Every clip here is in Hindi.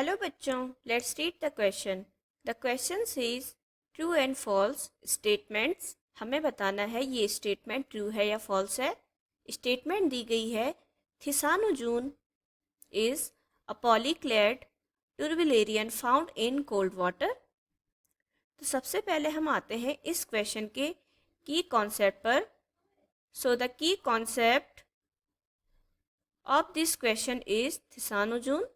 हेलो बच्चों, let's read the question. The question is true and false statements. हमें बताना है ये स्टेटमेंट ट्रू है या फॉल्स है। स्टेटमेंट दी गई है Thysanozoon is a polyclad turbellarian found in cold water. तो सबसे पहले हम आते हैं इस क्वेश्चन के की कॉन्सेप्ट पर। So the key concept of this question is Thysanozoon.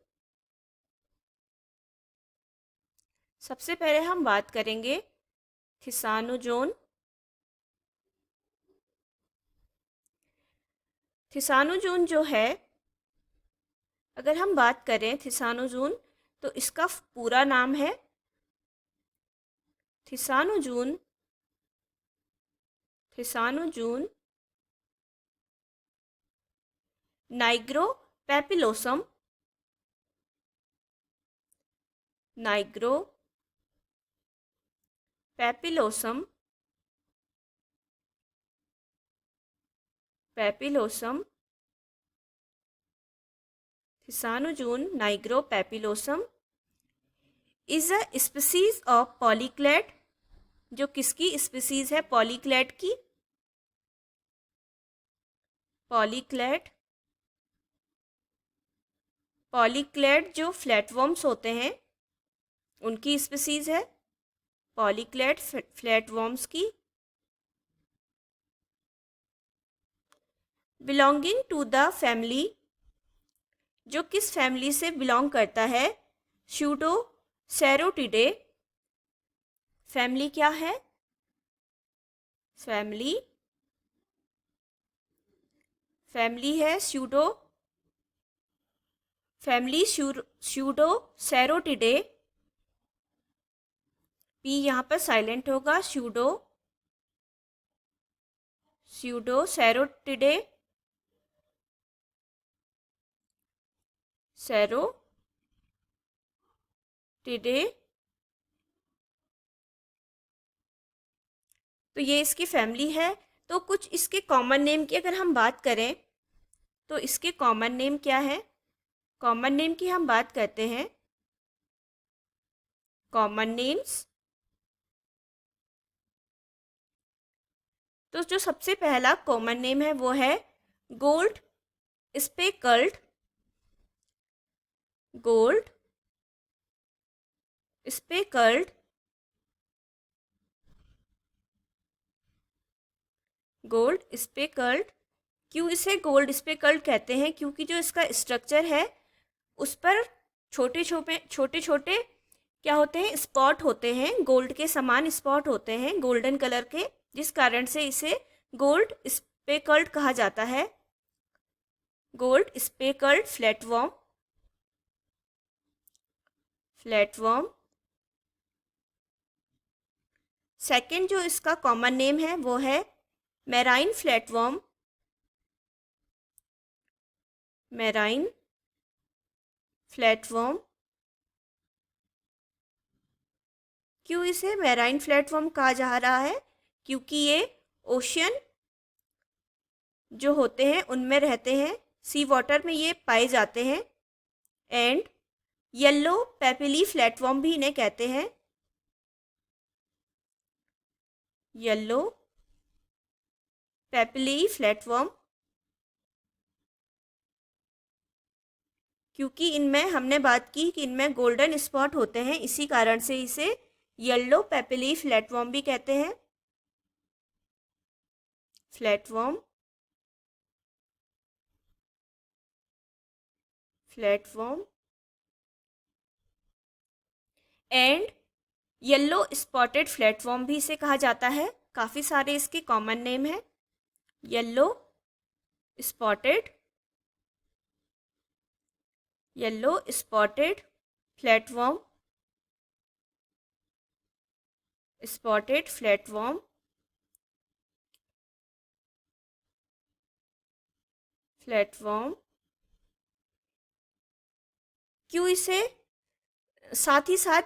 सबसे पहले हम बात करेंगे थिसानोजोन। थिसानोजोन जो है, अगर हम बात करें थिसानोजोन, तो इसका पूरा नाम है थिसानोजून थिसानोजून नाइग्रो पैपिलोसम नाइग्रो पैपिलोसम पैपिलोसम थिसानोजून नाइग्रो पैपिलोसम इज अ स्पीसीज ऑफ पॉलीक्लेड। जो किसकी स्पीसीज है? पॉलीक्लेड की। पॉलीक्लेड पॉलीक्लेड जो फ्लैटवर्म्स होते हैं उनकी स्पीसीज है पॉलीक्लेड फ्लैटवर्म्स की। बिलोंगिंग टू द फैमिली, जो किस फैमिली से बिलोंग करता है? स्यूडो सेरोटिडे। फैमिली क्या है? फैमिली है स्यूडो सेरोटिडे। पी यहाँ पर साइलेंट होगा। स्यूडो सेरोटिडे तो ये इसकी फैमिली है। तो कुछ इसके कॉमन नेम की अगर हम बात करें तो इसके कॉमन नेम क्या है? कॉमन नेम की हम बात करते हैं। कॉमन नेम्स, तो जो सबसे पहला कॉमन नेम है वो है gold speckled. Gold speckled gold speckled. क्यों इसे गोल्ड स्पेकल्ड कहते हैं? क्योंकि जो इसका स्ट्रक्चर है उस पर छोटे छोटे क्या होते हैं? स्पॉट होते हैं, गोल्ड के समान स्पॉट होते हैं, गोल्डन कलर के, जिस कारण से इसे गोल्ड स्पेकल्ड कहा जाता है। Gold speckled flatworm. सेकंड जो इसका कॉमन नेम है वो है मैराइन फ्लैटवर्म। Marine flatworm. क्यों इसे मैराइन फ्लैटवर्म कहा जा रहा है? क्योंकि ये ओशियन जो होते हैं उनमें रहते हैं, सी वाटर में ये पाए जाते हैं। एंड येलो पेपिली फ्लैटवर्म भी इन्हें कहते हैं। येलो पेपिली फ्लैटवर्म, क्योंकि इनमें हमने बात की कि इनमें गोल्डन स्पॉट होते हैं, इसी कारण से इसे येलो पेपिली फ्लैटवर्म भी कहते हैं। Flatworm and yellow spotted flatworm भी इसे कहा जाता है। काफ़ी सारे इसके कॉमन नेम हैं। येलो स्पॉटेड फ्लैटवर्म क्यों इसे साथ ही साथ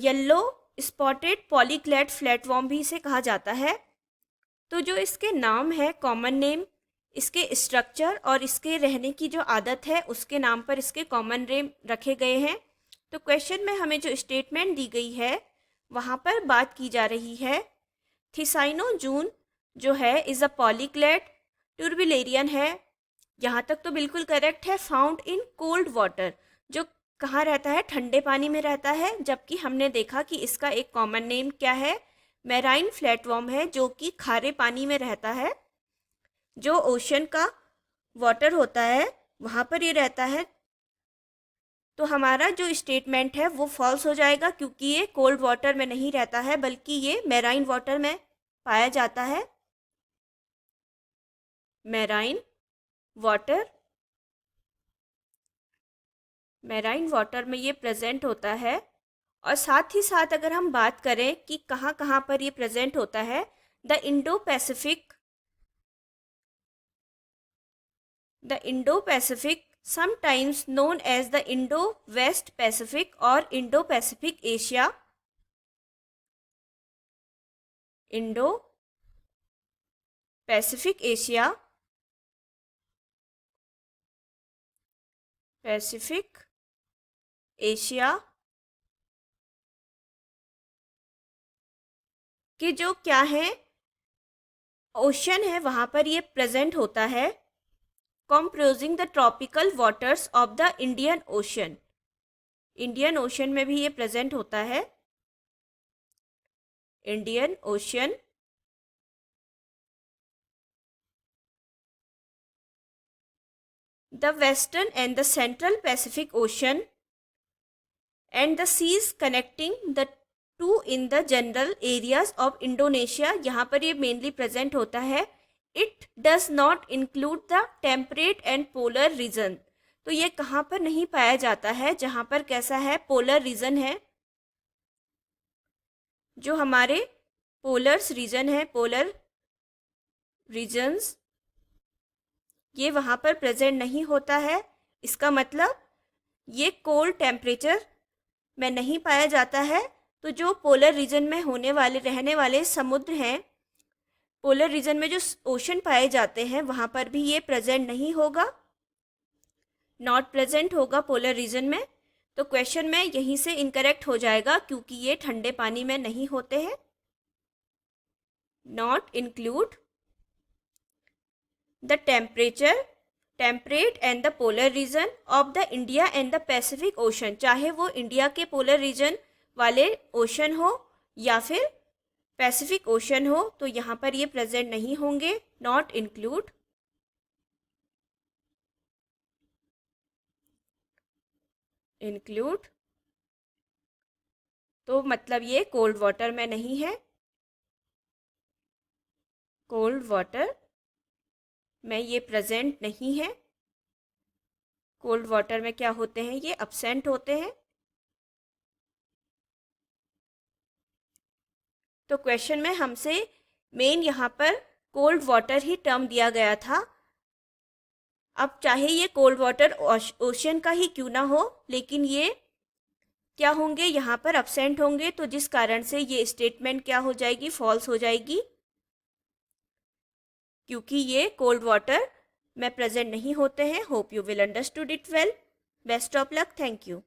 येलो स्पॉटेड पॉलीक्लेड फ्लैटवर्म भी इसे कहा जाता है। तो जो इसके नाम है कॉमन नेम, इसके स्ट्रक्चर और इसके रहने की जो आदत है उसके नाम पर इसके कॉमन नेम रखे गए हैं। तो क्वेश्चन में हमें जो स्टेटमेंट दी गई है वहाँ पर बात की जा रही है थिसाइनोजून जो है इज़ अ पॉलीक्लेट टुर्बिलेरियन है। यहाँ तक तो बिल्कुल करेक्ट है। फाउंड इन कोल्ड वाटर, जो कहाँ रहता है, ठंडे पानी में रहता है। जबकि हमने देखा कि इसका एक कॉमन नेम क्या है, मैराइन फ्लैटवर्म है, जो कि खारे पानी में रहता है। जो ओशन का वाटर होता है वहाँ पर ये रहता है। तो हमारा जो स्टेटमेंट है वो फॉल्स हो जाएगा, क्योंकि ये कोल्ड वाटर में नहीं रहता है बल्कि ये मैराइन वाटर में पाया जाता है। मैराइन वाटर, मैराइन वाटर में ये प्रेजेंट होता है। और साथ ही साथ अगर हम बात करें कि कहाँ कहाँ पर ये प्रेजेंट होता है, the Indo Pacific sometimes known as the Indo-West Pacific or Indo-Pacific Asia, Indo-Pacific Asia, Pacific Asia के जो क्या है ओशन है वहाँ पर ये प्रेजेंट होता है, comprising the tropical waters of the Indian Ocean. Indian Ocean में भी ये प्रेजेंट होता है। Indian Ocean, the western and the central Pacific Ocean and the seas connecting the two in the general areas of Indonesia, यहाँ पर ये मेनली प्रेजेंट होता है। It does not include the temperate and polar region, तो ये कहाँ पर नहीं पाया जाता है, जहाँ पर कैसा है, पोलर रीजन है। जो हमारे पोलर्स रीजन है, पोलर रीजन्स, ये वहाँ पर प्रेजेंट नहीं होता है। इसका मतलब ये कोल्ड टेम्परेचर में नहीं पाया जाता है। तो जो पोलर रीजन में होने वाले रहने वाले समुद्र हैं, पोलर रीजन में जो ओशन पाए जाते हैं वहाँ पर भी ये प्रेजेंट नहीं होगा, नॉट प्रेजेंट होगा पोलर रीजन में। तो क्वेश्चन में यहीं से इनकरेक्ट हो जाएगा, क्योंकि ये ठंडे पानी में नहीं होते हैं। Not include the temperate and the polar region of the India and the Pacific ocean, चाहे वो इंडिया के पोलर रीजन वाले ओशन हो या फिर पैसिफिक ओशन हो, तो यहाँ पर ये प्रेजेंट नहीं होंगे। नॉट इंक्लूड तो मतलब ये कोल्ड वाटर में नहीं है। कोल्ड वाटर में ये प्रेजेंट नहीं है। कोल्ड वाटर में क्या होते हैं, ये अब्सेंट होते हैं। तो क्वेश्चन में हमसे मेन यहाँ पर कोल्ड वाटर ही टर्म दिया गया था। अब चाहे ये कोल्ड वाटर ओशन का ही क्यों ना हो, लेकिन ये क्या होंगे, यहाँ पर अब्सेंट होंगे। तो जिस कारण से ये स्टेटमेंट क्या हो जाएगी, फॉल्स हो जाएगी, क्योंकि ये कोल्ड वाटर में प्रेजेंट नहीं होते हैं। Hope you will understood it well. Best of luck. Thank you.